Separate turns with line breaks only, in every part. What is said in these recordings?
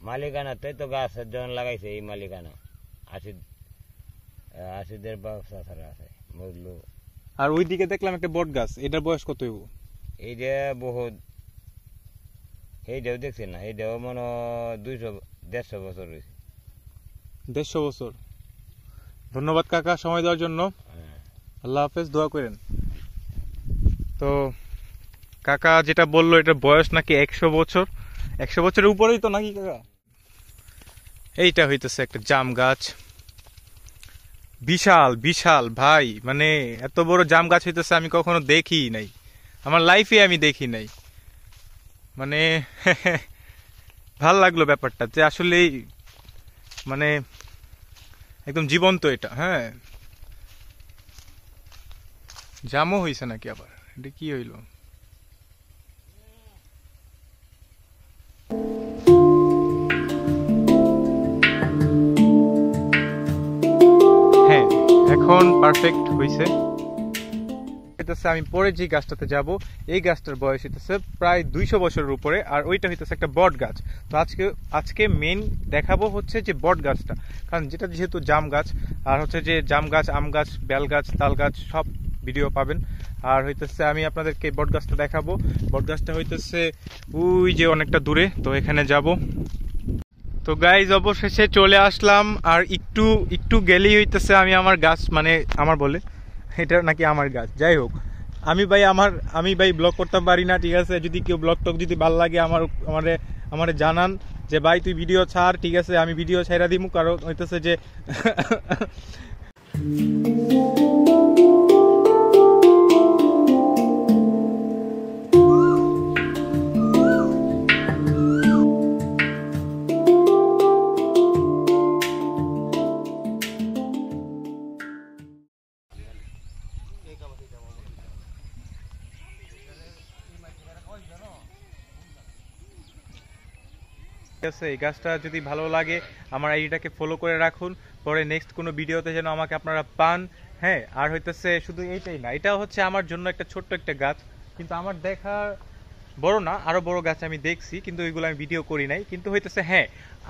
মালিকানাতে তো গাছের জন লাগাইছে এই মালিকানা আশিদের ব্যবস্থা ছাড়া আছে বুঝলো।
আর ওইদিকে দেখলাম একটা বট গাছ, এটার বয়স কত হইব?
এই যে বহুত এইটাও দেখছি না, এইটাও মনে 200-150 বছর হয়েছে।
150 বছর। ধন্যবাদ কাকা সময় দেওয়ার জন্য। আল্লাহ হাফেজ, দোয়া করেন। তো কাকা যেটা বললো এটার বয়স নাকি 100 বছর। 100 বছরের উপরেই তো নাকি কাকা? এইটা হইতেছে একটা জাম গাছ, বিশাল বিশাল ভাই, মানে এত বড় জাম গাছ হইতেছে আমি কখনো দেখি নাই, আমার লাইফে আমি দেখি নাই। মানে ভাল লাগলো ব্যাপারটা যে আসলে মানে একদম জীবন্ত এটা। হ্যাঁ, জামও হইছে নাকি আবার? এটা কি হইল? হ্যাঁ, এখন পারফেক্ট হইছে। আমি পরে যে গাছটাতে যাব, এই গাছটার বয়স হইতেছে প্রায় 200 বছরের উপরে, আর ওইটা হইতেছে একটা বট গাছ। তো আজকে মেইন দেখাবো হচ্ছে যে বট গাছটা, কারণ যেটা যেহেতু জাম গাছ, আর হচ্ছে যে জাম গাছ, আম গাছ, বেল গাছ, তাল গাছ সব ভিডিও পাবেন। আর হইতেছে আমি আপনাদেরকে বট গাছটা দেখাবো। বট গাছটা হইতেছে ওই যে অনেকটা দূরে, তো এখানে যাব। তো গাইজ অবশেষে চলে আসলাম, আর একটু গেলেই হইতেছে আমি আমার গাছ, মানে আমার বলে এটা নাকি আমার গাছ। যাই হোক, আমি ভাই ব্লগ করতে পারি না, ঠিক আছে? যদি কেউ ব্লগ টক যদি ভালো লাগে আমারে জানান যে ভাই তুই ভিডিও ছাড়, ঠিক আছে? আমি ভিডিও ছাইরা দিমু, কারণ হইতেছে যে এই গাছটা যদি ভালো লাগে আমার আইডিটাকে ফলো করে রাখুন, পরে নেক্সট কোনো ভিডিওতে যেন আমাকে আপনারা পান। হ্যাঁ, আর হইতেছে শুধু এইটাই না, এটা হচ্ছে আমার জন্য একটা ছোট্ট একটা গাছ, কিন্তু আমার দেখা বড় না, আরো বড় গাছ আমি দেখছি, কিন্তু ওইগুলো আমি ভিডিও করি নাই। কিন্তু হইতেছে হ্যাঁ,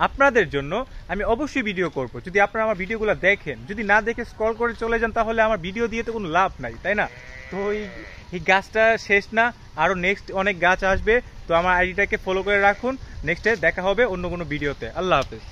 আপনাদের জন্য আমি অবশ্যই ভিডিও করব। যদি আপনারা আমার ভিডিওগুলো দেখেন, যদি না দেখে স্ক্রল করে চলে যান, তাহলে আমার ভিডিও দিয়ে তো কোনো লাভ নাই, তাই না? তো এই গাছটা শেষ না, আরো নেক্সট অনেক গাছ আসবে। তো আমার আইডিটাকে ফলো করে রাখুন, নেক্সটে দেখা হবে অন্য কোনো ভিডিওতে। আল্লাহ হাফেজ।